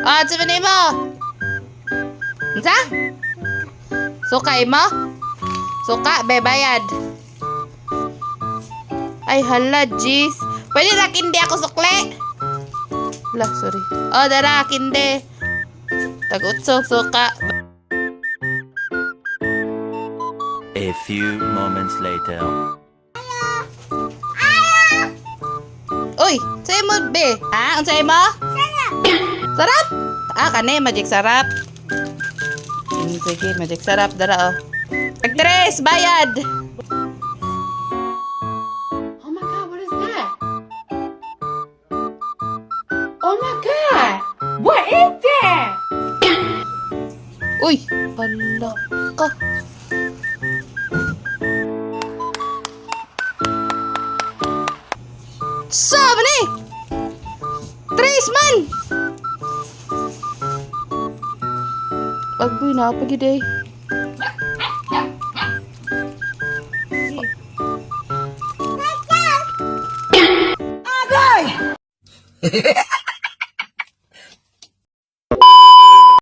Ah, sabi mo. Unsa? Suka mo? Suka, bebayad. Ay, hala, jeez. Pwede na kindi ako sukle? Hala, sorry. Oh, dara, kindi. Tag-utso, suka. A few moments later. Uy, sa'yo mo, be. Ha? Unsay mo? Sarap. Sarap? Ah, kani, magic sarap. Sige, magic sarap. Dara, oh. Actress, bayad. Oh my god, what is that? Oh my god! What is that? Uy, hala ka. Saan ni? Trace man! Agoy na, pagid eh.